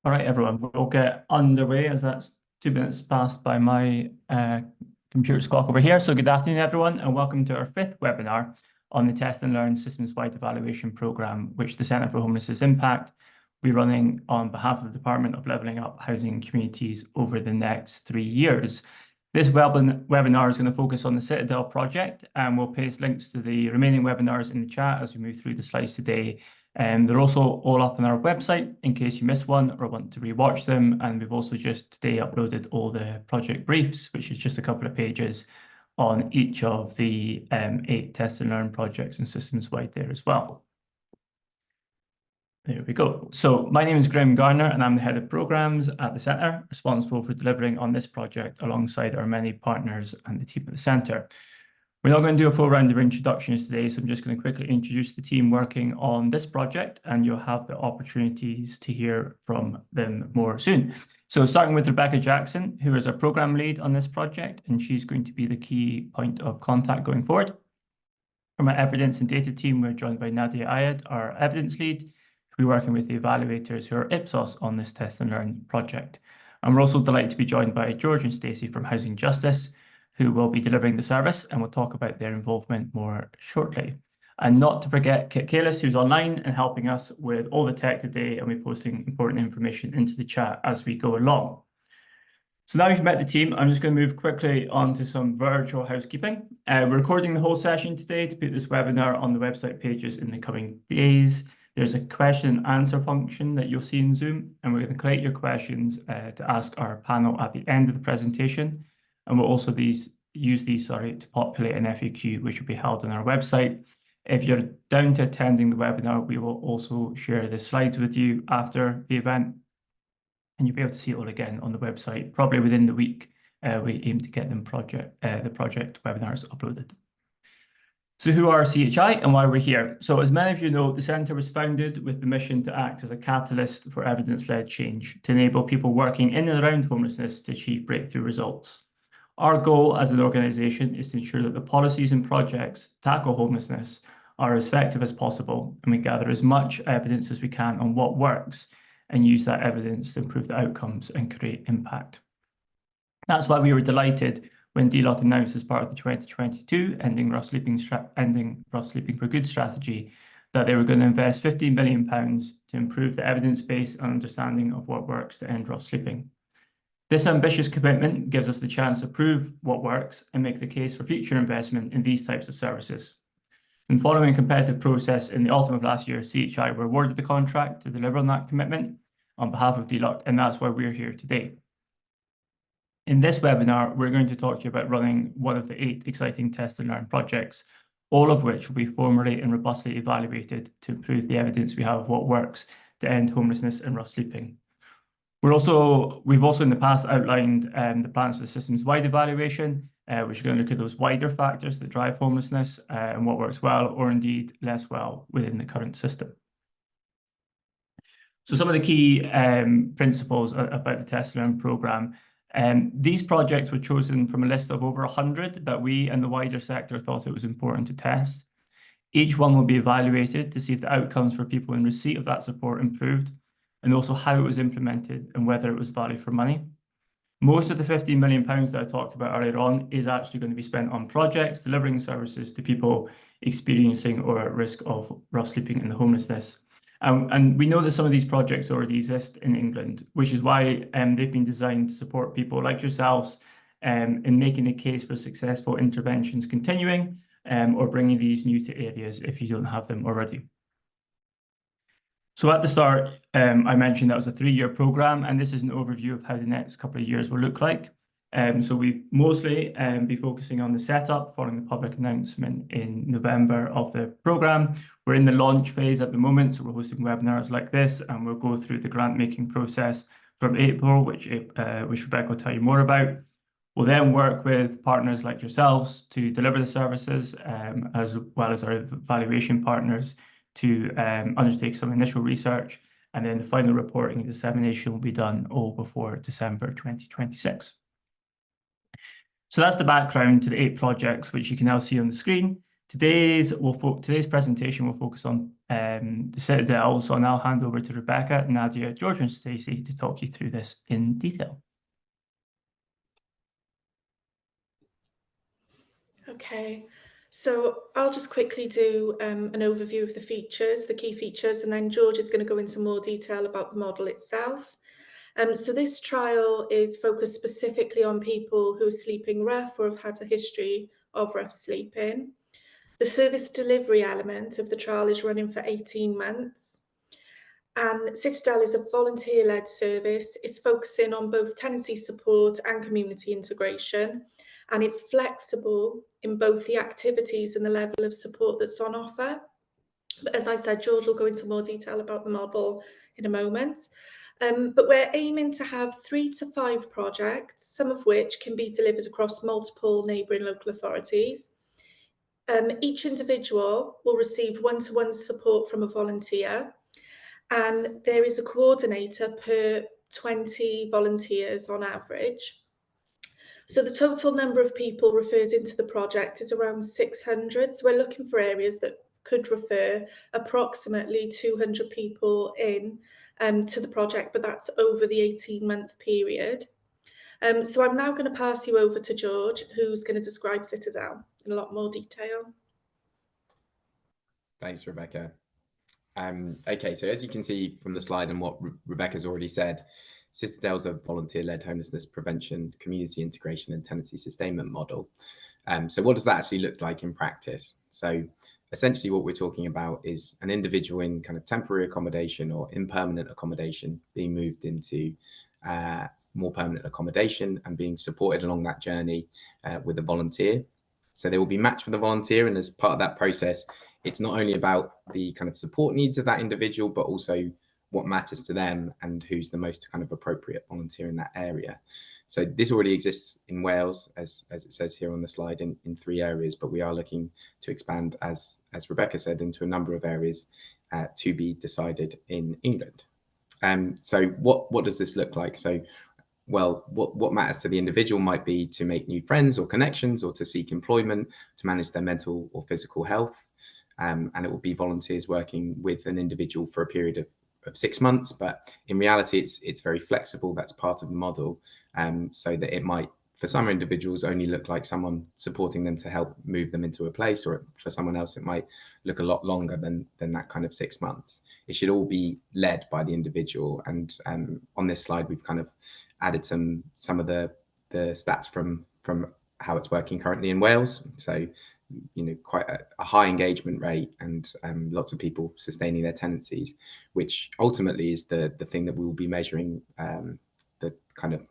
All right, everyone, we'll get underway as that's 2 minutes past by my computer's clock over here. So good afternoon, everyone, and welcome to our fifth webinar on the Test and Learn Systems-Wide Evaluation Programme, which the Centre for Homelessness Impact will be running on behalf of the Department of Levelling Up Housing Communities over the next 3 years. This webinar is going to focus on the Citadel Project, and we'll paste links to the remaining webinars in the chat as we move through the slides today. They're also all up on our website in case you missed one or want to rewatch them. And we've also just today uploaded all the project briefs, which is just a couple of pages on each of the 8 test and learn projects and systems wide there as well. There we go. So my name is Graham Garner and I'm the head of programs at the Centre, responsible for delivering on this project alongside our many partners and the team at the Centre. We're not going to do a full round of introductions today, so I'm just going to quickly introduce the team working on this project, and you'll have the opportunities to hear from them more soon. So starting with Rebecca Jackson, who is our program lead on this project, and she's going to be the key point of contact going forward. From our evidence and data team, we're joined by Nadia Ayad, our evidence lead, who'll be working with the evaluators who are Ipsos on this test and learn project. And we're also delighted to be joined by George and Stacey from Housing Justice, who will be delivering the service, and we'll talk about their involvement more shortly. And not to forget Kit Kalis, who's online and helping us with all the tech today, and we're posting important information into the chat as we go along. So now you've met the team, I'm just going to move quickly on to some virtual housekeeping. We're recording the whole session today to put this webinar on the website pages in the coming days. There's a question and answer function that you'll see in Zoom, and we're going to collect your questions to ask our panel at the end of the presentation. And we'll also use these to populate an FAQ, which will be held on our website. If you're down to attending the webinar, we will also share the slides with you after the event, and you'll be able to see it all again on the website, probably within the week. We aim to get them the project webinars uploaded. So who are CHI and why we're here? So as many of you know, the Centre was founded with the mission to act as a catalyst for evidence-led change, to enable people working in and around homelessness to achieve breakthrough results. Our goal as an organisation is to ensure that the policies and projects tackle homelessness are as effective as possible, and we gather as much evidence as we can on what works and use that evidence to improve the outcomes and create impact. That's why we were delighted when DLUHC announced as part of the 2022 Ending Rough Sleeping for Good strategy that they were going to invest £15 million to improve the evidence base and understanding of what works to end rough sleeping. This ambitious commitment gives us the chance to prove what works and make the case for future investment in these types of services. And following a competitive process in the autumn of last year, CHI were awarded the contract to deliver on that commitment on behalf of DLUHC, and that's why we're here today. In this webinar, we're going to talk to you about running one of the 8 exciting test and learn projects, all of which will be formally and robustly evaluated to improve the evidence we have of what works to end homelessness and rough sleeping. We've also in the past outlined the plans for the systems-wide evaluation, which are going to look at those wider factors that drive homelessness and what works well or indeed less well within the current system. So some of the key principles about the Test and Learn programme. These projects were chosen from a list of over 100 that we and the wider sector thought it was important to test. Each one will be evaluated to see if the outcomes for people in receipt of that support improved, and also how it was implemented and whether it was value for money. Most of the £15 million that I talked about earlier on is actually going to be spent on projects delivering services to people experiencing or at risk of rough sleeping and homelessness. And we know that some of these projects already exist in England, which is why they've been designed to support people like yourselves in making the case for successful interventions continuing or bringing these new to areas if you don't have them already. So at the start, I mentioned that was a 3-year programme, and this is an overview of how the next couple of years will look like. So we mostly be focusing on the setup following the public announcement in November of the programme. We're in the launch phase at the moment, so we're hosting webinars like this, and we'll go through the grant-making process from April, which Rebecca will tell you more about. We'll then work with partners like yourselves to deliver the services, as well as our evaluation partners to undertake some initial research, and then the final reporting and dissemination will be done all before December 2026. So that's the background to the 8 projects, which you can now see on the screen. Today's presentation will focus on the Citadel. So I'll now hand over to Rebecca, Nadia, George, and Stacey to talk you through this in detail. Okay, so I'll just quickly do an overview of the features, the key features, and then George is going to go into more detail about the model itself. So this trial is focused specifically on people who are sleeping rough or have had a history of rough sleeping. The service delivery element of the trial is running for 18 months. And Citadel is a volunteer-led service. It's focusing on both tenancy support and community integration. And it's flexible in both the activities and the level of support that's on offer. But as I said, George will go into more detail about the model in a moment. But we're aiming to have 3 to 5 projects, some of which can be delivered across multiple neighbouring local authorities. Each individual will receive one-to-one support from a volunteer, and there is a coordinator per 20 volunteers on average. So the total number of people referred into the project is around 600. So we're looking for areas that could refer approximately 200 people in to the project, but that's over the 18-month period. So I'm now going to pass you over to George, who's going to describe Citadel in a lot more detail. Thanks, Rebecca. Okay, so as you can see from the slide and what Rebecca's already said, Citadel's a volunteer-led homelessness prevention, community integration and tenancy sustainment model. So what does that actually look like in practice? So essentially what we're talking about is an individual in kind of temporary accommodation or impermanent accommodation being moved into more permanent accommodation and being supported along that journey with a volunteer. So they will be matched with a volunteer, and as part of that process, it's not only about the kind of support needs of that individual, but also what matters to them and who's the most kind of appropriate volunteer in that area. So this already exists in Wales, as it says here on the slide, in 3 areas, but we are looking to expand, as Rebecca said, into a number of areas to be decided in England. So what does this look like? So, well, what matters to the individual might be to make new friends or connections, or to seek employment, to manage their mental or physical health. And it will be volunteers working with an individual for a period of 6 months. But in reality, it's very flexible. That's part of the model. So that it might, for some individuals, only look like someone supporting them to help move them into a place, or for someone else, it might look a lot longer than that kind of 6 months. It should all be led by the individual. And on this slide, we've kind of added some of the stats from how it's working currently in Wales. So, you know, quite a high engagement rate, and lots of people sustaining their tenancies, which ultimately is the thing that we will be measuring the kind of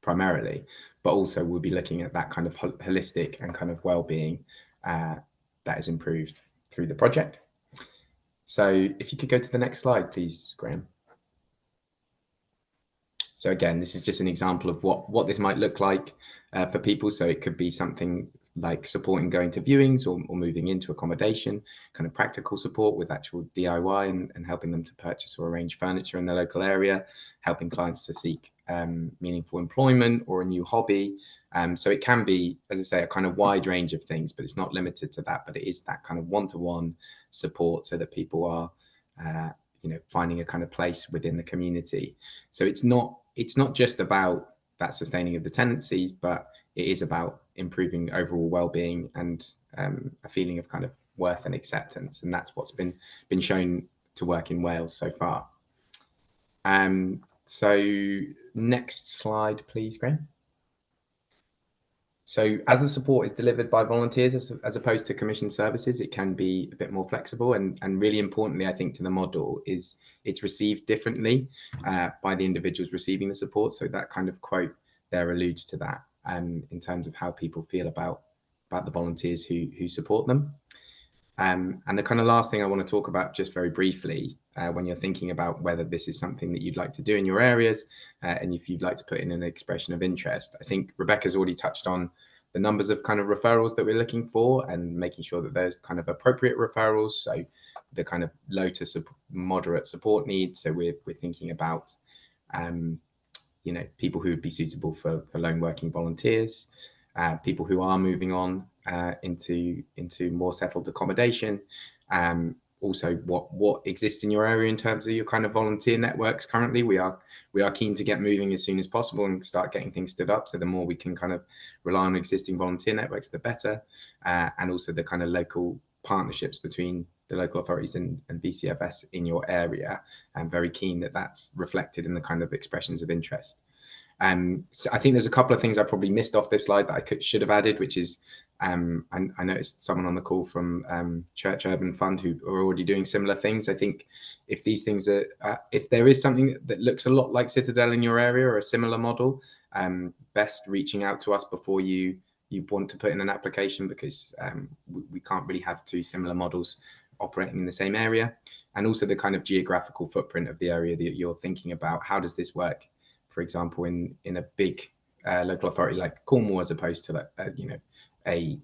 primarily, but also we'll be looking at that kind of holistic and kind of well-being that is improved through the project. So if you could go to the next slide, please, Graham. So again, this is just an example of what this might look like for people. So it could be something like supporting going to viewings or moving into accommodation, kind of practical support with actual DIY and helping them to purchase or arrange furniture in their local area, helping clients to seek meaningful employment or a new hobby. So it can be, as I say, a kind of wide range of things, but it's not limited to that. But it is that kind of one-to-one support so that people are finding a kind of place within the community. So it's not just about that sustaining of the tenancies, but it is about improving overall well-being and a feeling of kind of worth and acceptance. And that's what's been shown to work in Wales so far. So next slide, please, Graham. So as the support is delivered by volunteers as opposed to commissioned services, it can be a bit more flexible. And really importantly, I think, to the model is it's received differently by the individuals receiving the support. So that kind of quote there alludes to that in terms of how people feel about the volunteers who support them. And the kind of last thing I want to talk about just very briefly, when you're thinking about whether this is something that you'd like to do in your areas, and if you'd like to put in an expression of interest, I think Rebecca's already touched on the numbers of kind of referrals that we're looking for and making sure that there's kind of appropriate referrals. So the kind of low to moderate support needs. So we're thinking about, people who would be suitable for lone working volunteers, people who are moving on into more settled accommodation, also what exists in your area in terms of your kind of volunteer networks currently. We are keen to get moving as soon as possible and start getting things stood up. So the more we can kind of rely on existing volunteer networks, the better. And also the kind of local partnerships between the local authorities and BCFS in your area. I'm very keen that that's reflected in the kind of expressions of interest. So I think there's a couple of things I probably missed off this slide that I should have added, which is I noticed someone on the call from Church Urban Fund who are already doing similar things. I think if these things are, if there is something that looks a lot like Citadel in your area or a similar model, best reaching out to us before you want to put in an application, because we can't really have two similar models operating in the same area. And also the kind of geographical footprint of the area that you're thinking about. How does this work, for example, in a big local authority like Cornwall, as opposed to a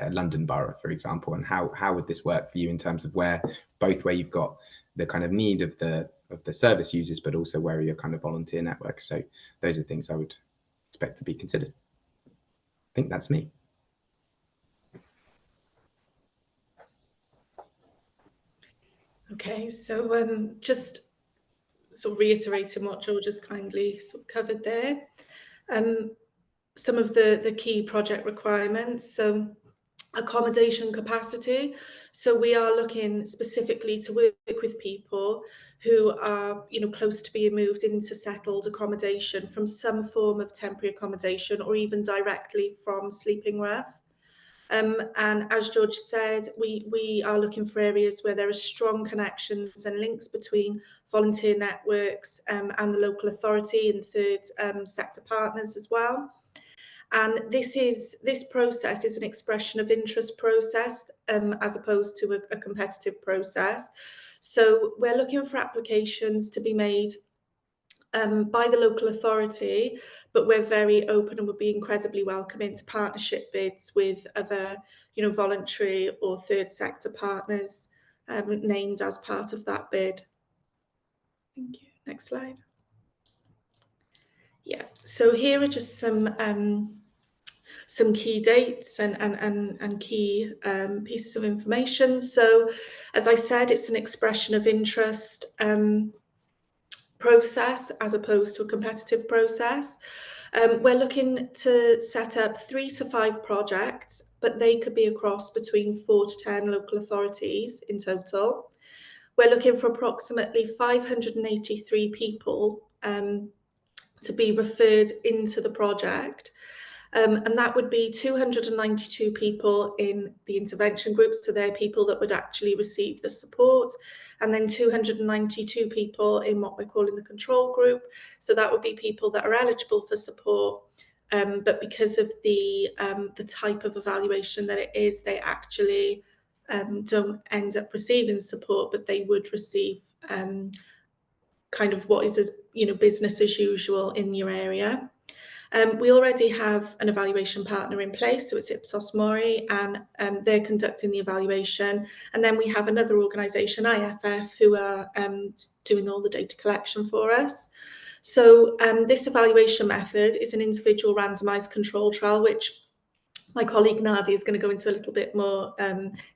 London borough, for example, and how would this work for you in terms of where you've got the kind of need of the service users, but also where are your kind of volunteer networks? So those are things I would expect to be considered. I think that's me. Okay, so just sort of reiterating what George has kindly sort of covered there. Some of the key project requirements. So accommodation capacity. So we are looking specifically to work with people who are, close to being moved into settled accommodation from some form of temporary accommodation, or even directly from Sleeping Rough. And as George said, we are looking for areas where there are strong connections and links between volunteer networks and the local authority and third sector partners as well. And this process is an expression of interest process as opposed to a competitive process. So we're looking for applications to be made by the local authority, but we're very open and would be incredibly welcoming to partnership bids with other, voluntary or third sector partners named as part of that bid. Thank you. Next slide. Yeah, so here are just some key dates and key pieces of information. So, as I said, it's an expression of interest process as opposed to a competitive process. We're looking to set up 3 to 5 projects, but they could be across between 4 to 10 local authorities in total. We're looking for approximately 583 people to be referred into the project. And that would be 292 people in the intervention groups, so they're people that would actually receive the support, and then 292 people in what we're calling the control group. So that would be people that are eligible for support, but because of the type of evaluation that it is, they actually don't end up receiving support, but they would receive kind of what is business as usual in your area. We already have an evaluation partner in place, so it's Ipsos Mori, and they're conducting the evaluation. And then we have another organisation, IFF, who are doing all the data collection for us. So this evaluation method is an individual randomised control trial, which my colleague Nadia is going to go into a little bit more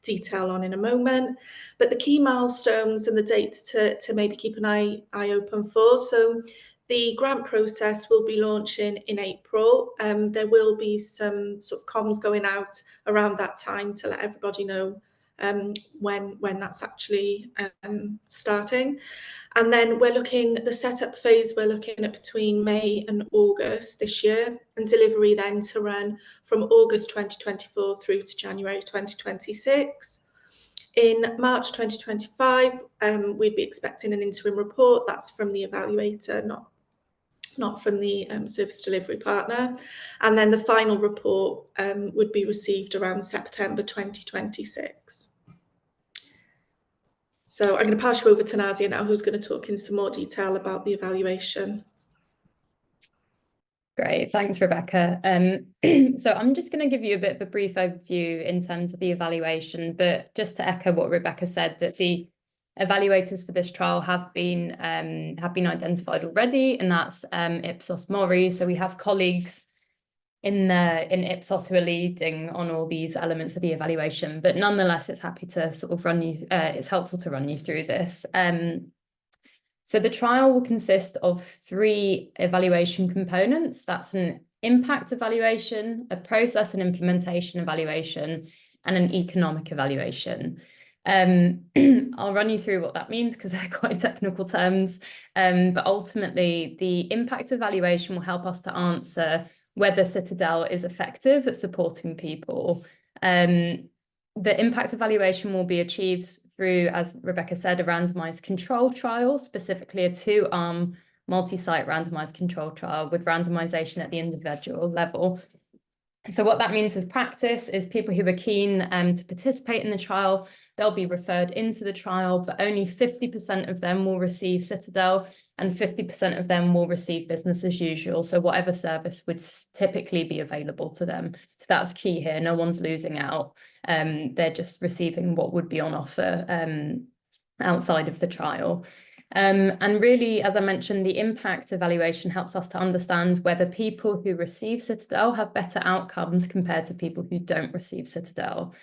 detail on in a moment. But the key milestones and the dates to maybe keep an eye open for. So the grant process will be launching in April. There will be some sort of comms going out around that time to let everybody know when that's actually starting. And then the setup phase, we're looking at between May and August this year, and delivery then to run from August 2024 through to January 2026. In March 2025, we'd be expecting an interim report. That's from the evaluator, not from the service delivery partner. And then the final report would be received around September 2026. So I'm going to pass you over to Nadia now, who's going to talk in some more detail about the evaluation. Great, thanks, Rebecca. So I'm just going to give you a bit of a brief overview in terms of the evaluation, but just to echo what Rebecca said, that the evaluators for this trial have been identified already, and that's Ipsos Mori. So we have colleagues in Ipsos who are leading on all these elements of the evaluation, but nonetheless, it's happy to sort of it's helpful to run you through this. So the trial will consist of 3 evaluation components. That's an impact evaluation, a process and implementation evaluation, and an economic evaluation. I'll run you through what that means because they're quite technical terms. But ultimately, the impact evaluation will help us to answer whether Citadel is effective at supporting people. The impact evaluation will be achieved through, as Rebecca said, a randomized control trial, specifically a 2-arm multi-site randomized control trial with randomization at the individual level. So what that means as practice is people who are keen to participate in the trial, they'll be referred into the trial, but only 50% of them will receive Citadel and 50% of them will receive business as usual. So whatever service would typically be available to them. So that's key here. No one's losing out. They're just receiving what would be on offer outside of the trial. And really, as I mentioned, the impact evaluation helps us to understand whether people who receive Citadel have better outcomes compared to people who don't receive Citadel.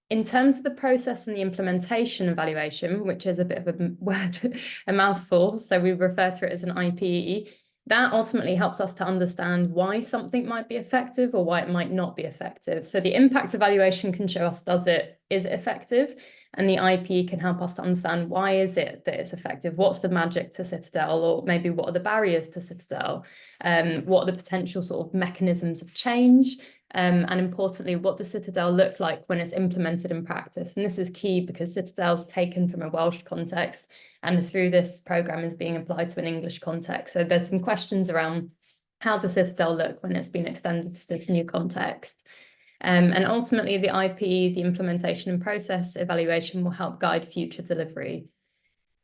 In terms of the process and the implementation evaluation, which is a bit of a word, a mouthful, so we refer to it as an IPE, that ultimately helps us to understand why something might be effective or why it might not be effective. So the impact evaluation can show us, is it effective? And the IPE can help us to understand why is it that it's effective? What's the magic to Citadel? Or maybe what are the barriers to Citadel? What are the potential sort of mechanisms of change? And importantly, what does Citadel look like when it's implemented in practice? And this is key because Citadel's taken from a Welsh context and through this programme is being applied to an English context. So there's some questions around how does Citadel look when it's been extended to this new context. And ultimately, the IP, the implementation and process evaluation will help guide future delivery.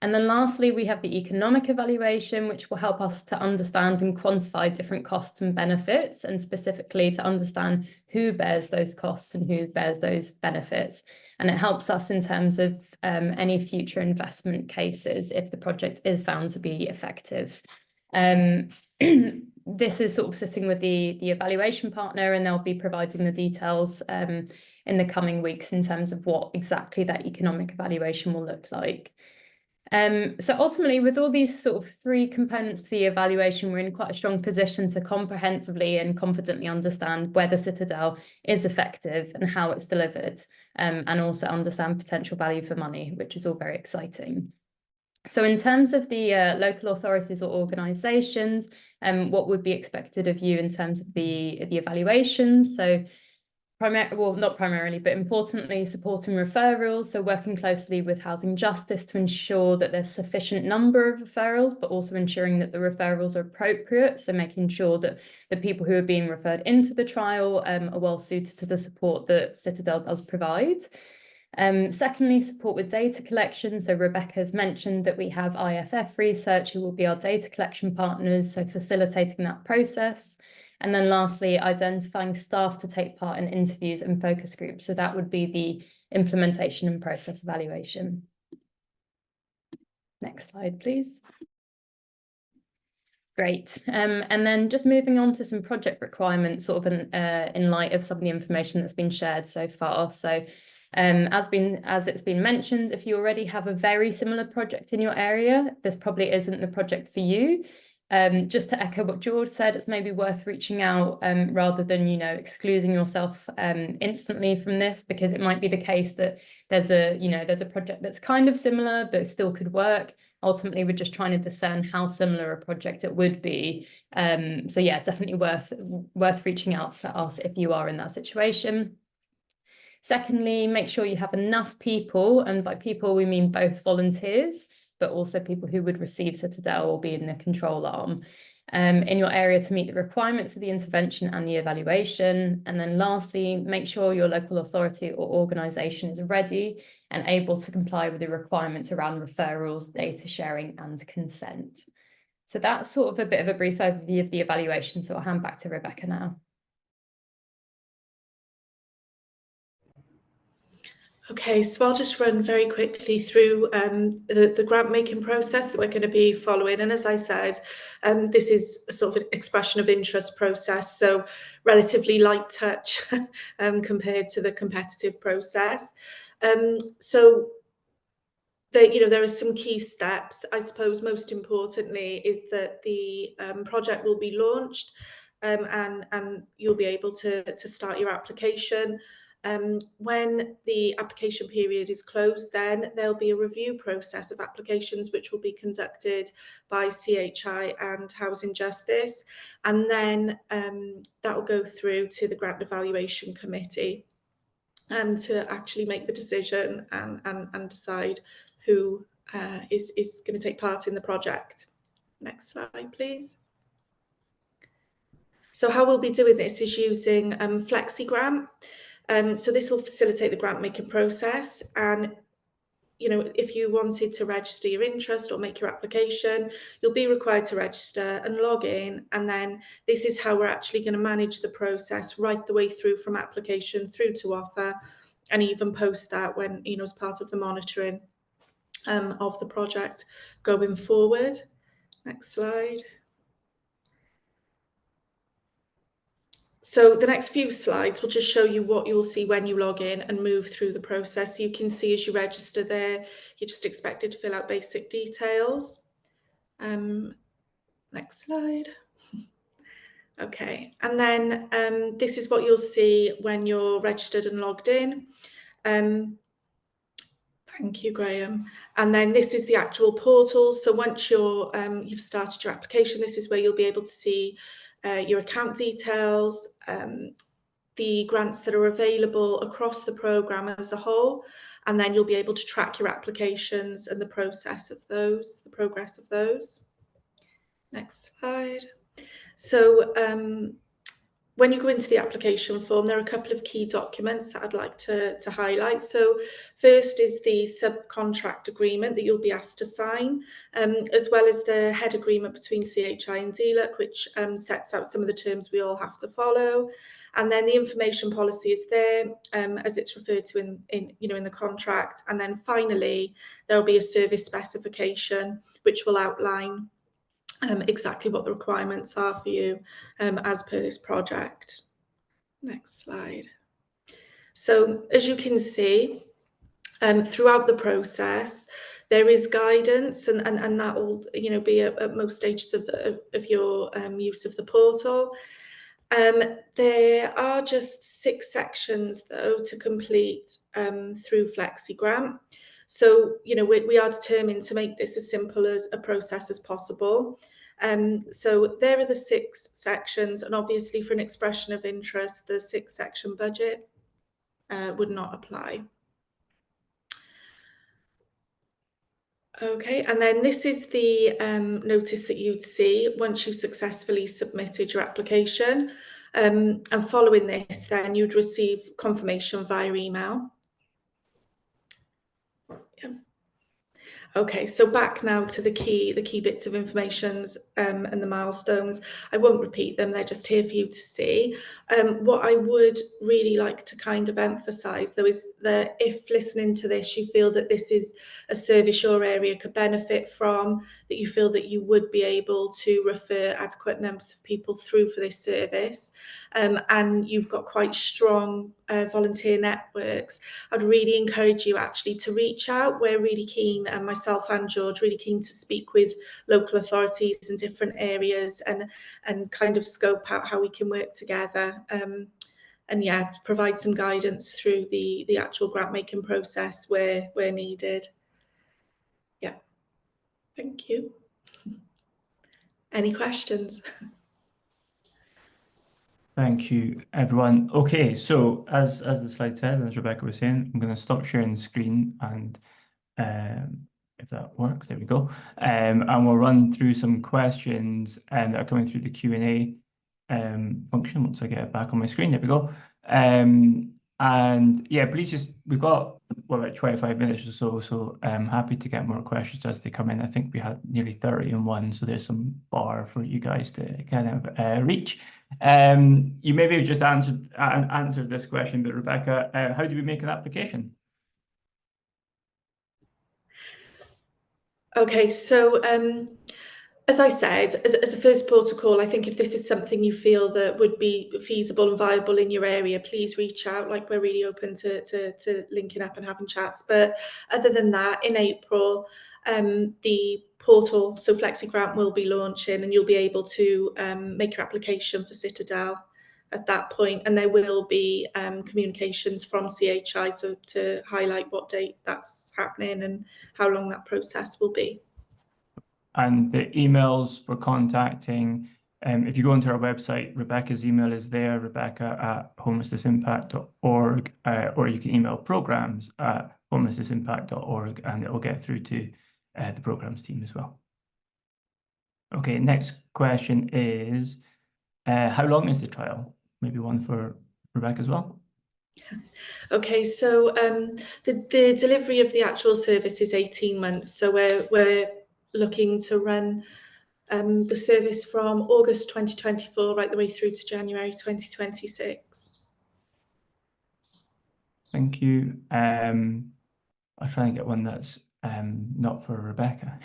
And then lastly, we have the economic evaluation, which will help us to understand and quantify different costs and benefits, and specifically to understand who bears those costs and who bears those benefits. And it helps us in terms of any future investment cases if the project is found to be effective. This is sort of sitting with the evaluation partner, and they'll be providing the details in the coming weeks in terms of what exactly that economic evaluation will look like. So ultimately, with all these sort of 3 components to the evaluation, we're in quite a strong position to comprehensively and confidently understand whether Citadel is effective and how it's delivered, and also understand potential value for money, which is all very exciting. So in terms of the local authorities or organisations, what would be expected of you in terms of the evaluations? So not primarily, but importantly, supporting referrals. So working closely with Housing Justice to ensure that there's sufficient number of referrals, but also ensuring that the referrals are appropriate. So making sure that the people who are being referred into the trial are well suited to the support that Citadel does provide. Secondly, support with data collection. So Rebecca has mentioned that we have IFF Research, who will be our data collection partners, so facilitating that process. And then lastly, identifying staff to take part in interviews and focus groups. So that would be the implementation and process evaluation. Next slide, please. Great. And then just moving on to some project requirements, sort of in light of some of the information that's been shared so far. So as it's been mentioned, if you already have a very similar project in your area, this probably isn't the project for you. Just to echo what George said, it's maybe worth reaching out rather than, excluding yourself instantly from this, because it might be the case that there's a project that's kind of similar, but still could work. Ultimately, we're just trying to discern how similar a project it would be. So yeah, definitely worth reaching out to us if you are in that situation. Secondly, make sure you have enough people, and by people we mean both volunteers, but also people who would receive Citadel or be in the control arm in your area to meet the requirements of the intervention and the evaluation. And then lastly, make sure your local authority or organisation is ready and able to comply with the requirements around referrals, data sharing and consent. So that's sort of a bit of a brief overview of the evaluation. So I'll hand back to Rebecca now. Okay, so I'll just run very quickly through the grant making process that we're going to be following. And as I said, this is a sort of expression of interest process, so relatively light touch compared to the competitive process. So there are some key steps. I suppose most importantly is that the project will be launched and you'll be able to start your application. When the application period is closed, then there'll be a review process of applications which will be conducted by CHI and Housing Justice, and then that will go through to the Grant Evaluation Committee to actually make the decision and decide who is going to take part in the project. Next slide, please. So how we'll be doing this is using FlexiGrant. So this will facilitate the grant making process, and if you wanted to register your interest or make your application, you'll be required to register and log in, and then this is how we're actually going to manage the process right the way through from application through to offer, and even post that when as part of the monitoring of the project going forward. Next slide. So the next few slides will just show you what you'll see when you log in and move through the process. So you can see as you register there, you're just expected to fill out basic details. Next slide. Okay, and then this is what you'll see when you're registered and logged in. Thank you, Graham. And then this is the actual portal. So once you've started your application, this is where you'll be able to see your account details, the grants that are available across the programme as a whole, and then you'll be able to track your applications and the progress of those. Next slide. So when you go into the application form, there are a couple of key documents that I'd like to highlight. So first is the subcontract agreement that you'll be asked to sign, as well as the head agreement between CHI and DLUC, which sets out some of the terms we all have to follow. And then the information policy is there, as it's referred to in the contract. And then finally, there'll be a service specification, which will outline exactly what the requirements are for you as per this project. Next slide. So as you can see, throughout the process, there is guidance, and that will be at most stages of your use of the portal. There are just 6 sections though to complete through FlexiGrant. So, we are determined to make this as simple as a process as possible. So there are the 6 sections, and obviously for an expression of interest, the 6-section budget would not apply. Okay, and then this is the notice that you'd see once you've successfully submitted your application. And following this, then you'd receive confirmation via email. Okay, so back now to the key bits of information and the milestones. I won't repeat them, they're just here for you to see. What I would really like to kind of emphasise though is that if listening to this, you feel that this is a service your area could benefit from, that you feel that you would be able to refer adequate numbers of people through for this service, and you've got quite strong volunteer networks, I'd really encourage you actually to reach out. We're really keen, and myself and George, really keen to speak with local authorities in different areas and kind of scope out how we can work together. And yeah, provide some guidance through the actual grant making process where needed. Yeah, thank you. Any questions? Thank you, everyone. Okay, so as the slide said, and as Rebecca was saying, I'm going to stop sharing the screen, and if that works, there we go. And we'll run through some questions that are coming through the Q&A function once I get it back on my screen. There we go. And yeah, please we've got about 25 minutes or so, so I'm happy to get more questions as they come in. I think we had nearly 30 in one, so there's some bar for you guys to kind of reach. You maybe have just answered this question, but Rebecca, how do we make an application? Okay, so as I said, as a first protocol, I think if this is something you feel that would be feasible and viable in your area, please reach out. Like, we're really open to linking up and having chats. But other than that, in April, the portal, so FlexiGrant, will be launching, and you'll be able to make your application for Citadel at that point, and there will be communications from CHI to highlight what date that's happening and how long that process will be. And the emails for contacting, if you go onto our website, Rebecca's email is there, rebecca@homelessnessimpact.org, or you can email programs@homelessnessimpact.org, and it will get through to the programs team as well. Okay, next question is, how long is the trial? Maybe one for Rebecca as well. Okay, so the delivery of the actual service is 18 months. So we're looking to run the service from August 2024 right the way through to January 2026. Thank you. I'll try and get one that's not for Rebecca.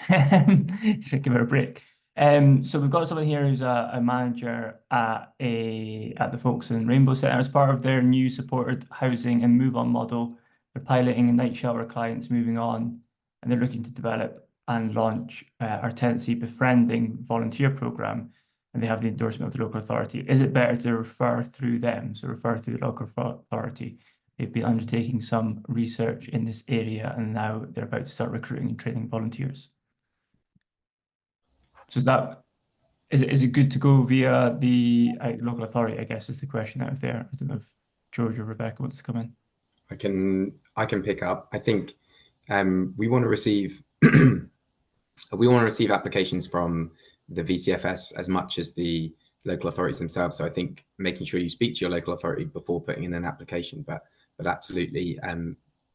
Should give her a break. So we've got someone here who's a manager at the folks in Rainbow Centre. As part of their new supported housing and move on model, they're piloting a night shelter clients moving on, and they're looking to develop and launch our tenancy befriending volunteer program, and they have the endorsement of the local authority. Is it better to refer through them? So refer through the local authority. They've been undertaking some research in this area, and now they're about to start recruiting and training volunteers. So is it good to go via the local authority, I guess, is the question out there. I don't know if George or Rebecca wants to come in. I can pick up. I think we want to receive applications from the VCFS as much as the local authorities themselves. So I think making sure you speak to your local authority before putting in an application, but absolutely,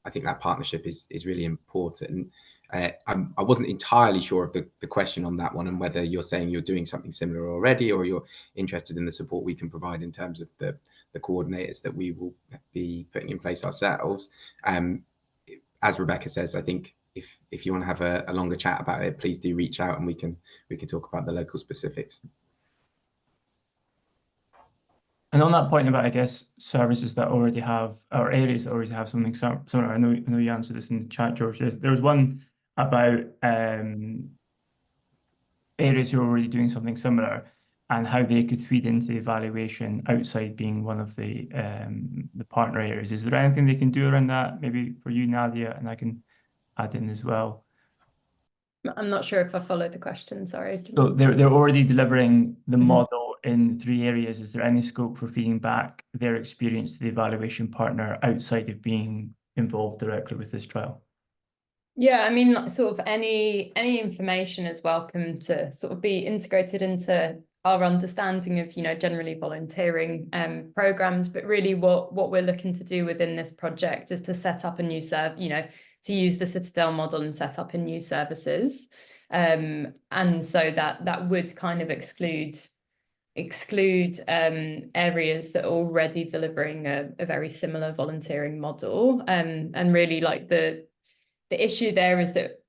I think that partnership is really important. I wasn't entirely sure of the question on that one, and whether you're saying you're doing something similar already, or you're interested in the support we can provide in terms of the coordinators that we will be putting in place ourselves. As Rebecca says, I think if you want to have a longer chat about it, please do reach out, and we can talk about the local specifics. And on that point about, I guess, services that already have, or areas that already have something similar, I know you answered this in the chat, George. There was one about areas who are already doing something similar and how they could feed into the evaluation outside being one of the partner areas. Is there anything they can do around that? Maybe for you, Nadia, and I can add in as well. I'm not sure if I followed the question, sorry. So they're already delivering the model in 3 areas. Is there any scope for feeding back their experience to the evaluation partner outside of being involved directly with this trial? Yeah, I mean, sort of any information is welcome to sort of be integrated into our understanding of, generally volunteering programs. But really what we're looking to do within this project is to set up a new to use the Citadel model and set up in new services. And so that would kind of exclude areas that are already delivering a very similar volunteering model. And really, like, the issue there is that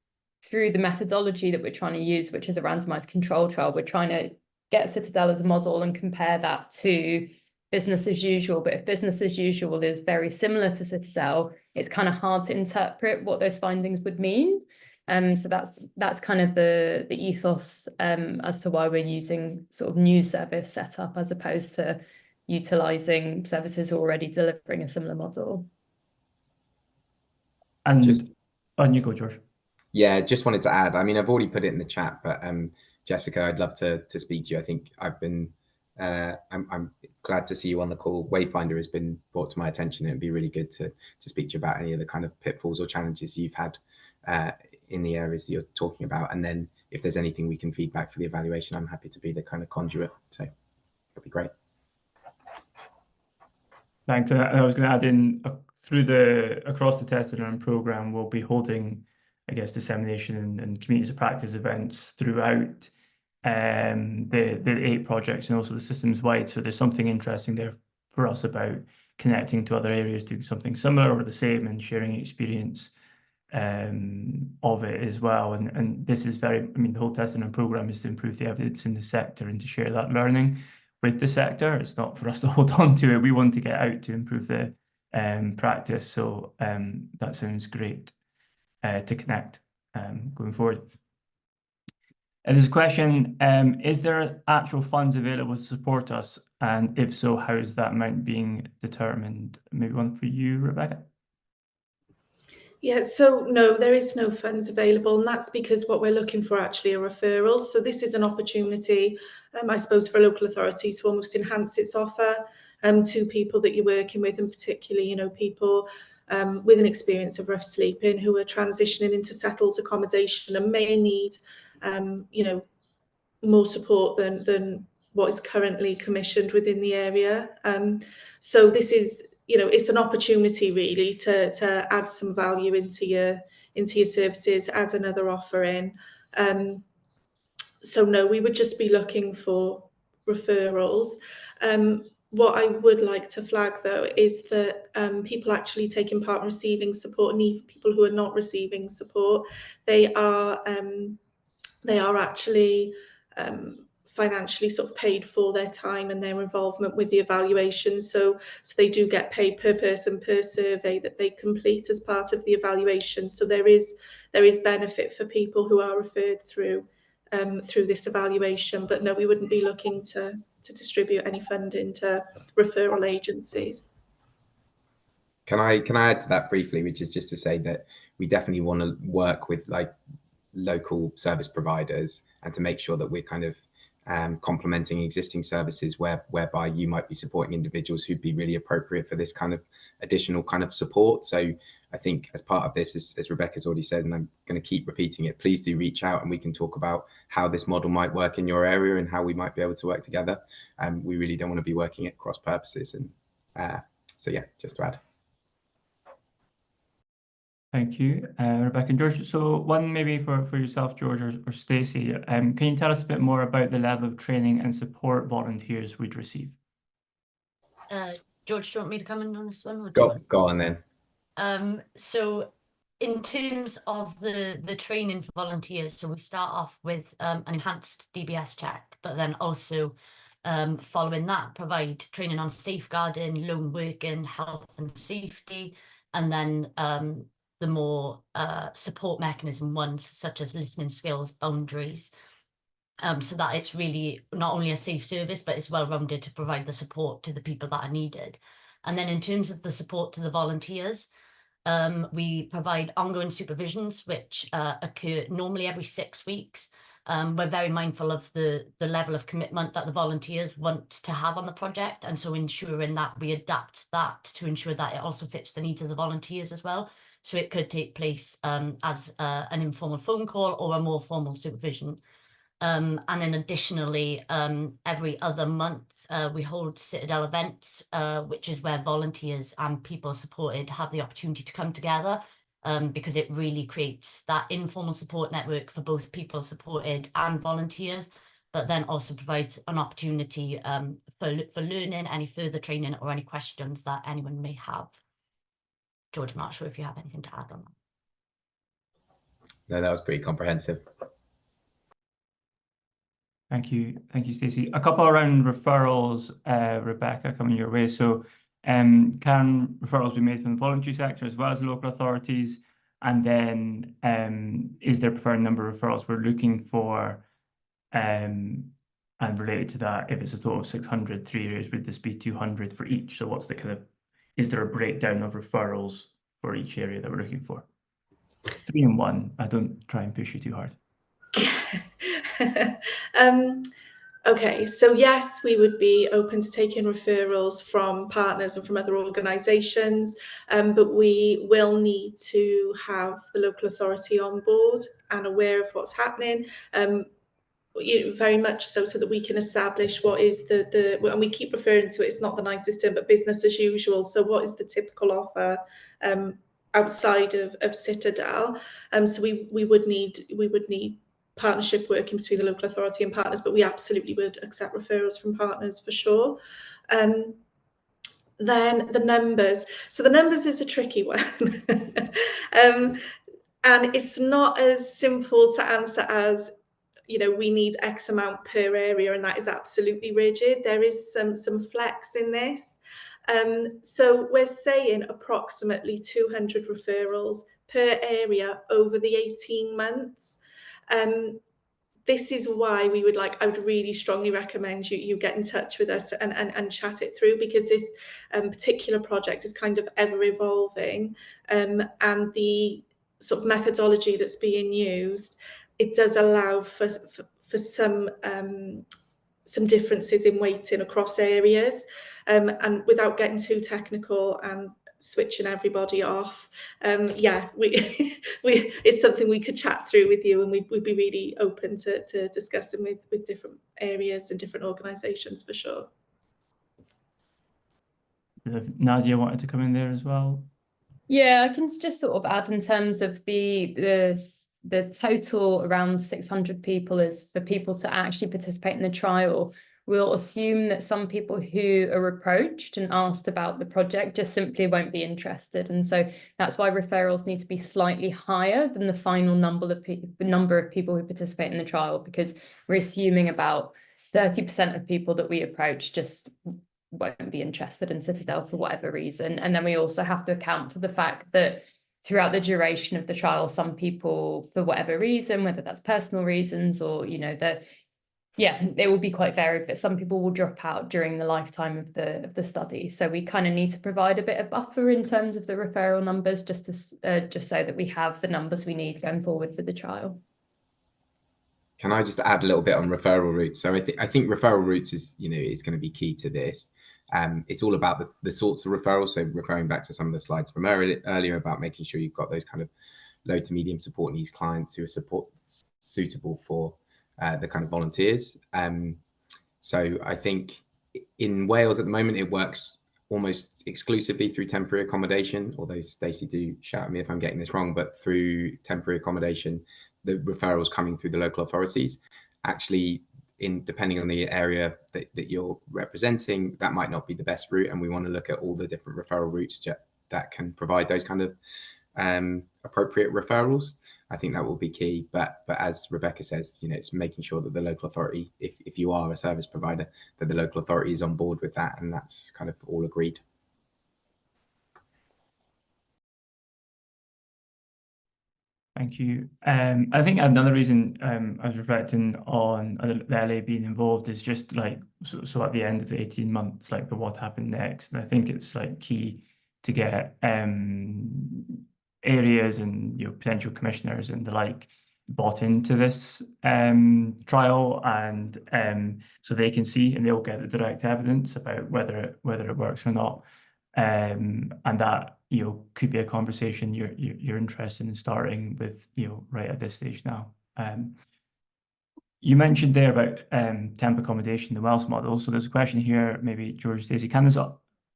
through the methodology that we're trying to use, which is a randomized control trial, we're trying to get Citadel as a model and compare that to business as usual. But if business as usual is very similar to Citadel, it's kind of hard to interpret what those findings would mean. So that's kind of the ethos as to why we're using sort of new service setup as opposed to utilizing services already delivering a similar model. And on you go, George. Yeah, just wanted to add, I mean, I've already put it in the chat, but Jessica, I'd love to speak to you. I think I'm glad to see you on the call. Wayfinder has been brought to my attention. It'd be really good to speak to you about any of the kind of pitfalls or challenges you've had in the areas that you're talking about. And then if there's anything we can feed back for the evaluation, I'm happy to be the kind of conduit. So that'd be great. Thanks. And I was going to add in across the testing and program, we'll be holding, I guess, dissemination and communities of practice events throughout the 8 projects and also the systems wide. So there's something interesting there for us about connecting to other areas, doing something similar or the same, and sharing experience of it as well. And this is very, I mean, the whole testing and program is to improve the evidence in the sector and to share that learning with the sector. It's not for us to hold on to it. We want to get out to improve the practice. So that sounds great to connect going forward. And there's a question, is there actual funds available to support us? And if so, how is that amount being determined? Maybe one for you, Rebecca? Yeah, so no, there is no funds available, and that's because what we're looking for actually are referrals. So this is an opportunity, I suppose, for a local authority to almost enhance its offer to people that you're working with, and particularly, you know, people with an experience of rough sleeping who are transitioning into settled accommodation and may need, you know, more support than what is currently commissioned within the area. So this is, you know, it's an opportunity really to add some value into your services, add another offer in. So no, we would just be looking for referrals. What I would like to flag though is that people actually taking part in receiving support, and even people who are not receiving support, they are actually financially sort of paid for their time and their involvement with the evaluation. So they do get paid per person per survey that they complete as part of the evaluation. So there is benefit for people who are referred through this evaluation. But no, we wouldn't be looking to distribute any funding to referral agencies. Can I add to that briefly, which is just to say that we definitely want to work with like local service providers and to make sure that we're kind of complementing existing services whereby you might be supporting individuals who'd be really appropriate for this kind of additional kind of support. So I think as part of this, as Rebecca's already said, and I'm going to keep repeating it, please do reach out and we can talk about how this model might work in your area and how we might be able to work together. We really don't want to be working at cross purposes. And so yeah, just to add. Thank you, Rebecca and George. So one maybe for yourself, George, or Stacey, can you tell us a bit more about the level of training and support volunteers we'd receive? George, do you want me to come in on this one? Or go on then. So in terms of the training for volunteers, so we start off with an enhanced DBS check, but then also following that, provide training on safeguarding, lone working, health and safety, and then the more support mechanism ones, such as listening skills, boundaries, so that it's really not only a safe service, but it's well-rounded to provide the support to the people that are needed. And then in terms of the support to the volunteers, we provide ongoing supervisions, which occur normally every 6 weeks. We're very mindful of the level of commitment that the volunteers want to have on the project, and so ensuring that we adapt that to ensure that it also fits the needs of the volunteers as well. So it could take place as an informal phone call or a more formal supervision. And then additionally, every other month, we hold Citadel events, which is where volunteers and people supported have the opportunity to come together, because it really creates that informal support network for both people supported and volunteers, but then also provides an opportunity for learning, any further training or any questions that anyone may have. George, I'm not sure if you have anything to add on that. No, that was pretty comprehensive. Thank you, Stacey. A couple around referrals, Rebecca, coming your way. So can referrals be made from the voluntary sector as well as the local authorities? And then is there a preferred number of referrals we're looking for? And related to that, if it's a total of 600, 3 areas, would this be 200 for each? So what's the kind of, is there a breakdown of referrals for each area that we're looking for? 3 and 1, I don't try and push you too hard. Okay, so yes, we would be open to taking referrals from partners and from other organisations, but we will need to have the local authority on board and aware of what's happening. Very much so that we can establish what is the and we keep referring to it, it's not the nicest term, but business as usual. So what is the typical offer outside of Citadel? So we would need partnership working between the local authority and partners, but we absolutely would accept referrals from partners for sure. Then the numbers. So the numbers is a tricky one. And it's not as simple to answer as, you know, we need X amount per area, and that is absolutely rigid. There is some flex in this. So we're saying approximately 200 referrals per area over the 18 months. This is why I would really strongly recommend you get in touch with us and chat it through, because this particular project is kind of ever evolving, and the sort of methodology that's being used, it does allow for some differences in weighting across areas, and without getting too technical and switching everybody off, yeah, it's something we could chat through with you, and we'd be really open to discussing with different areas and different organisations for sure. Nadia wanted to come in there as well. Yeah, I can just sort of add in terms of the total around 600 people is for people to actually participate in the trial. We'll assume that some people who are approached and asked about the project just simply won't be interested. And so that's why referrals need to be slightly higher than the final number of people who participate in the trial, because we're assuming about 30% of people that we approach just won't be interested in Citadel for whatever reason. And then we also have to account for the fact that throughout the duration of the trial, some people, for whatever reason, whether that's personal reasons or, you know, it will be quite varied, but some people will drop out during the lifetime of the study. So we kind of need to provide a bit of buffer in terms of the referral numbers, just so that we have the numbers we need going forward with the trial. Can I just add a little bit on referral routes? So I think referral routes is going to be key to this. It's all about the sorts of referrals. So referring back to some of the slides from earlier about making sure you've got those kind of low to medium support needs clients who are suitable for the kind of volunteers. So I think in Wales at the moment, it works almost exclusively through temporary accommodation, although Stacey, do shout at me if I'm getting this wrong, but through temporary accommodation, the referrals coming through the local authorities. Actually, depending on the area that you're representing, that might not be the best route, and we want to look at all the different referral routes that can provide those kind of appropriate referrals. I think that will be key, but as Rebecca says, it's making sure that the local authority, if you are a service provider, that the local authority is on board with that, and that's kind of all agreed. Thank you. I think another reason I was reflecting on the LA being involved is just like, so at the end of the 18 months, like the what happened next. And I think it's like key to get areas and potential commissioners and the like bought into this trial, and so they can see and they'll get the direct evidence about whether it works or not. And that could be a conversation you're interested in starting with right at this stage now. You mentioned there about temp accommodation, the Welsh model. So there's a question here, maybe George, Stacey, can this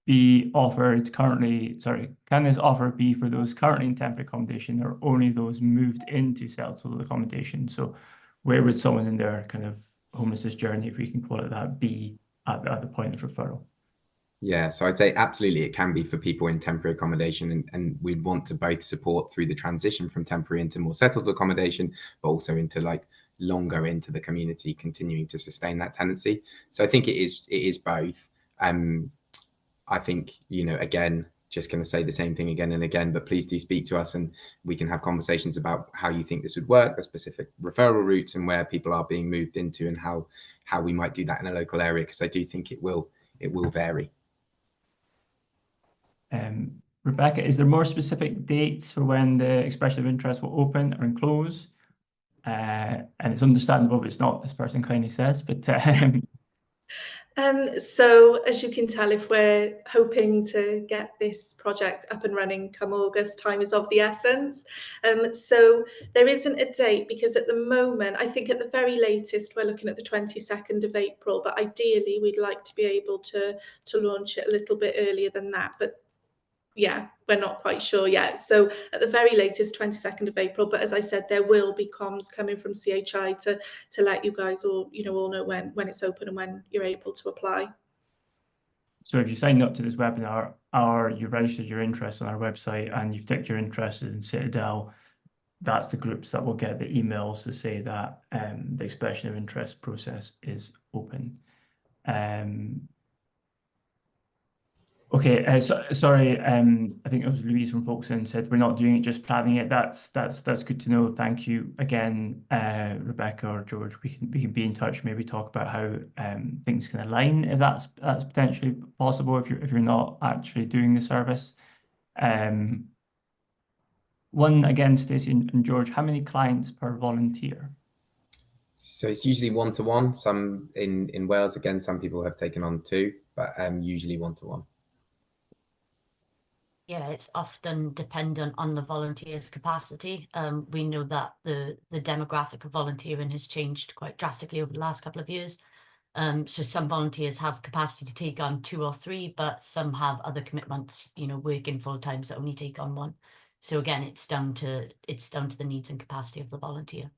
be offered currently? Sorry, can this offer be for those currently in temporary accommodation, or only those moved into settled accommodation? So where would someone in their kind of homelessness journey, if we can call it that, be at the point of referral? Yeah, so I'd say absolutely it can be for people in temporary accommodation, and we'd want to both support through the transition from temporary into more settled accommodation, but also into like longer into the community, continuing to sustain that tenancy. So I think it is both. I think, again, just going to say the same thing again and again, but please do speak to us and we can have conversations about how you think this would work, the specific referral routes and where people are being moved into, and how we might do that in a local area, because I do think it will vary. Rebecca, is there more specific dates for when the expression of interest will open or close? And it's understandable if it's not, this person kindly says, but so as you can tell, if we're hoping to get this project up and running come August, time is of the essence. So there isn't a date, because at the moment, I think at the very latest, we're looking at the 22nd of April, but ideally we'd like to be able to launch it a little bit earlier than that. But yeah, we're not quite sure yet. So at the very latest, 22nd of April. But as I said, there will be comms coming from CHI to let you guys all know when it's open and when you're able to apply. So if you signed up to this webinar, or you registered your interest on our website and you've ticked your interest in Citadel, that's the groups that will get the emails to say that the expression of interest process is open. Okay, sorry, I think it was Louise from Folkestone said we're not doing it, just planning it. That's good to know. Thank you again, Rebecca or George. We can be in touch, maybe talk about how things can align if that's potentially possible if you're not actually doing the service. One again, Stacey and George, how many clients per volunteer? So it's usually 1-to-1. Some in Wales, again, some people have taken on 2, but usually 1-to-1. Yeah, it's often dependent on the volunteer's capacity. We know that the demographic of volunteering has changed quite drastically over the last couple of years. So some volunteers have capacity to take on 2 or 3, but some have other commitments, working full time, so only take on 1. So again, it's down to the needs and capacity of the volunteer.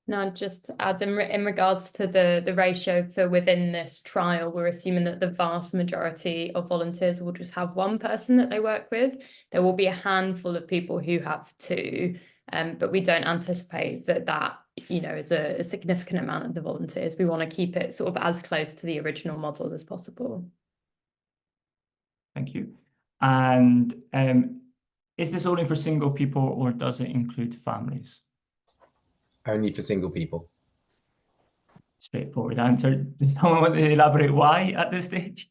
Now, just to add in regards to the ratio for within this trial, we're assuming that the vast majority of volunteers will just have 1 person that they work with. There will be a handful of people who have 2, but we don't anticipate that is a significant amount of the volunteers. We want to keep it sort of as close to the original model as possible. Thank you. And is this only for single people or does it include families? Only for single people. Straightforward answer. Does someone want to elaborate why at this stage?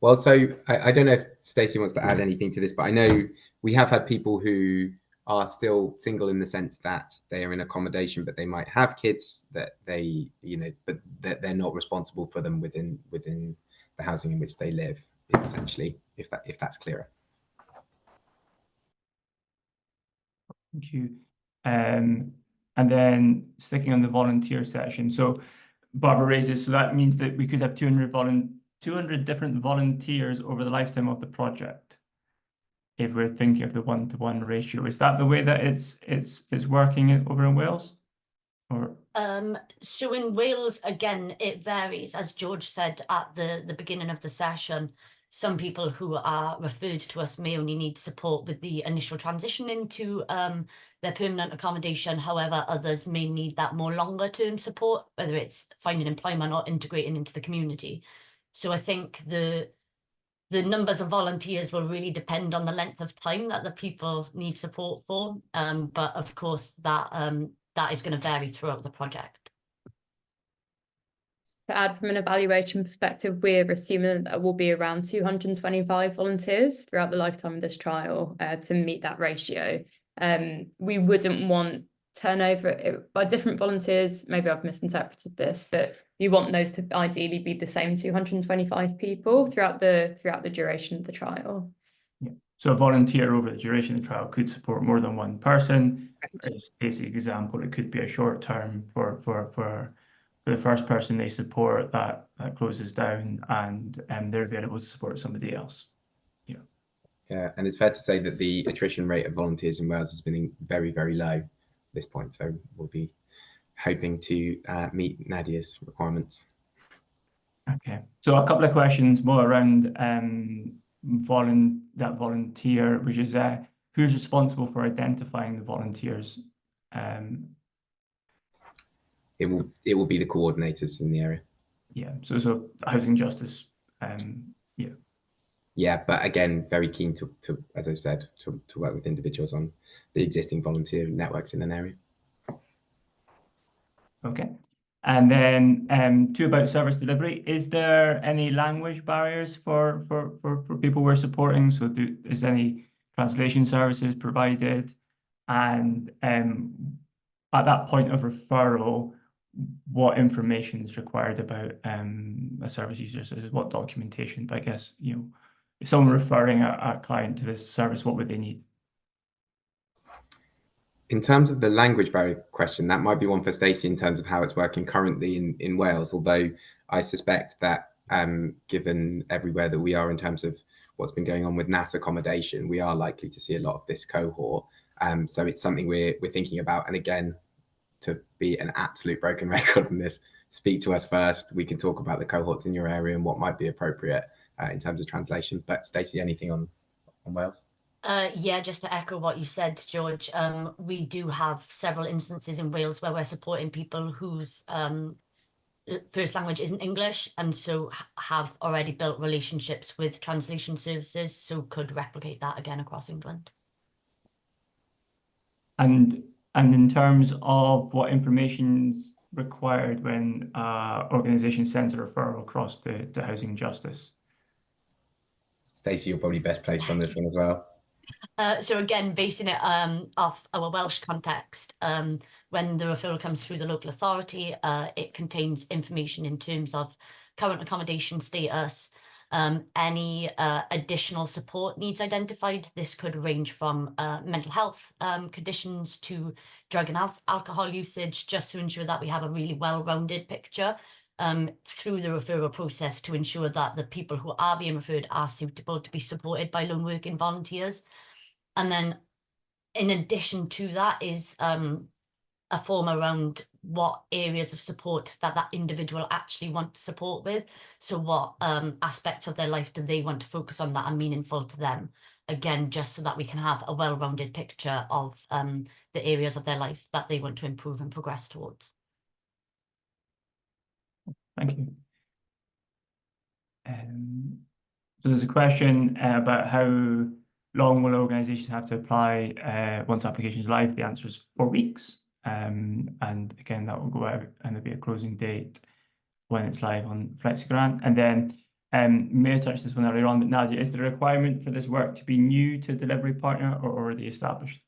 Well, so I don't know if Stacey wants to add anything to this, but I know we have had people who are still single in the sense that they are in accommodation, but they might have kids that they, but that they're not responsible for them within the housing in which they live, essentially, if that's clearer. Thank you. And then sticking on the volunteer section. So Barbara raises, so that means that we could have 200 different volunteers over the lifetime of the project. If we're thinking of the 1-to-1 ratio, is that the way that it's working over in Wales? Or so in Wales, again, it varies. As George said at the beginning of the session, some people who are referred to us may only need support with the initial transition into their permanent accommodation. However, others may need that more longer term support, whether it's finding employment or integrating into the community. So I think the numbers of volunteers will really depend on the length of time that the people need support for. But of course, that is going to vary throughout the project. To add from an evaluation perspective, we're assuming that there will be around 225 volunteers throughout the lifetime of this trial to meet that ratio. We wouldn't want turnover by different volunteers. Maybe I've misinterpreted this, but you want those to ideally be the same 225 people throughout the duration of the trial. yeah. So a volunteer over the duration of the trial could support more than 1 person. As Stacey's example, it could be a short term for the first person they support that closes down and they're available to support somebody else. Yeah, and it's fair to say that the attrition rate of volunteers in Wales has been very, very low at this point. So we'll be hoping to meet Nadia's requirements. Okay, so a couple of questions more around that volunteer, which is who's responsible for identifying the volunteers? It will be the coordinators in the area. Yeah, so housing justice. Yeah, but again, very keen to as I've said, to work with individuals on the existing volunteer networks in an area. Okay. And then 2 about service delivery. Is there any language barriers for people we're supporting? So is any translation services provided? And at that point of referral, what information is required about a service user? So what documentation? But I guess, if someone referring a client to this service, what would they need? In terms of the language barrier question, that might be one for Stacey in terms of how it's working currently in Wales, although I suspect that given everywhere that we are in terms of what's been going on with NAS accommodation, we are likely to see a lot of this cohort. So it's something we're thinking about. And again, to be an absolute broken record on this, speak to us first. We can talk about the cohorts in your area and what might be appropriate in terms of translation. But Stacey, anything on Wales? Yeah, just to echo what you said, George, we do have several instances in Wales where we're supporting people whose first language isn't English, and so have already built relationships with translation services, so could replicate that again across England. And in terms of what information's required when organisation sends a referral across to Housing Justice? Stacey, you're probably best placed on this one as well. So again, basing it off our Welsh context, when the referral comes through the local authority, it contains information in terms of current accommodation status, any additional support needs identified. This could range from mental health conditions to drug and alcohol usage, just to ensure that we have a really well-rounded picture through the referral process, to ensure that the people who are being referred are suitable to be supported by lone working volunteers. And then in addition to that is a form around what areas of support that individual actually wants support with. So what aspects of their life do they want to focus on that are meaningful to them? Again, just so that we can have a well-rounded picture of the areas of their life that they want to improve and progress towards. Thank you. So there's a question about how long will organisations have to apply once application is live? The answer is 4 weeks. And again, that will go out and there'll be a closing date when it's live on FlexiGrant. And then may have touched this one earlier on, but Nadia, is there a requirement for this work to be new to delivery partner or already established?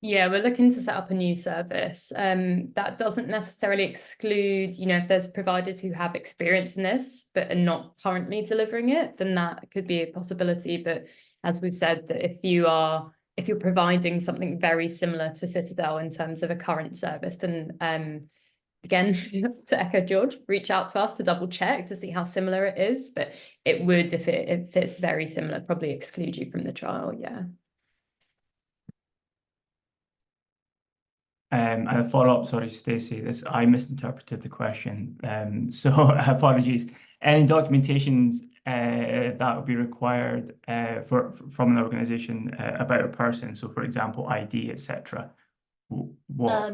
Yeah, we're looking to set up a new service. That doesn't necessarily exclude, if there's providers who have experience in this but are not currently delivering it, then that could be a possibility. But as we've said, that if you're providing something very similar to Citadel in terms of a current service, then again, to echo George, reach out to us to double check to see how similar it is. But it would, if it's very similar, probably exclude you from the trial. Yeah. And a follow-up, sorry, Stacey, I misinterpreted the question. So apologies. Any documentations that would be required from an organisation about a person? So, for example, ID, etc. What?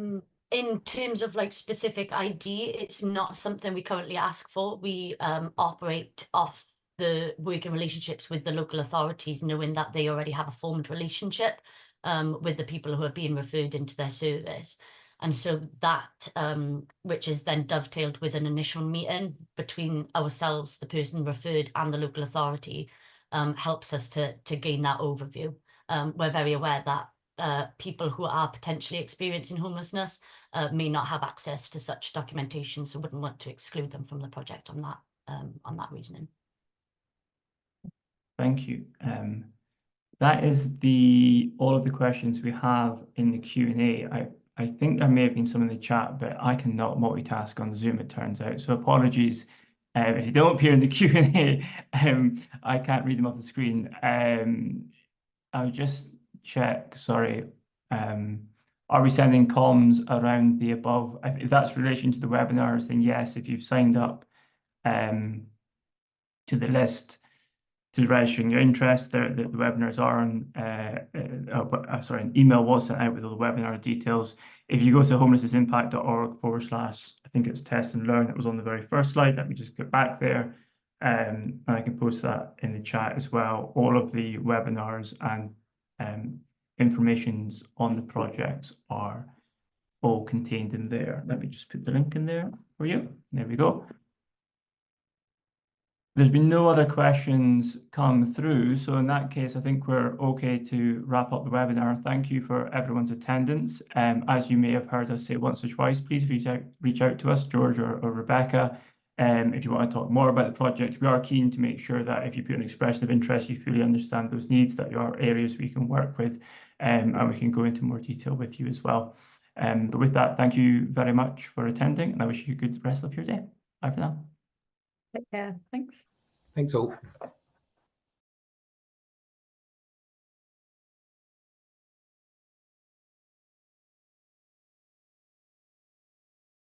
In terms of like specific ID, it's not something we currently ask for. We operate off the working relationships with the local authorities, knowing that they already have a formed relationship with the people who are being referred into their service. And so that, which is then dovetailed with an initial meeting between ourselves, the person referred, and the local authority, helps us to gain that overview. We're very aware that people who are potentially experiencing homelessness may not have access to such documentation, so wouldn't want to exclude them from the project on that reasoning. Thank you. That is all of the questions we have in the Q&A. I think there may have been some in the chat, but I cannot multitask on Zoom, it turns out. So apologies if you don't appear in the Q&A. I can't read them off the screen. I'll just check, sorry. Are we sending comms around the above? If that's in relation to the webinars, then yes. If you've signed up to the list to registering your interest, the webinars are on, an email was sent out with all the webinar details. If you go to homelessnessimpact.org/, I think it's test and learn, it was on the very first slide. Let me just get back there. And I can post that in the chat as well. All of the webinars and informations on the projects are all contained in there. Let me just put the link in there for you. There we go. There's been no other questions come through. So in that case, I think we're okay to wrap up the webinar. Thank you for everyone's attendance. As you may have heard us say once or twice, please reach out to us, George or Rebecca. If you want to talk more about the project, we are keen to make sure that if you put an expression of interest, you fully understand those needs, that there are areas we can work with, and we can go into more detail with you as well. But with that, thank you very much for attending, and I wish you a good rest of your day. Bye for now. Take care. Thanks. Thanks all.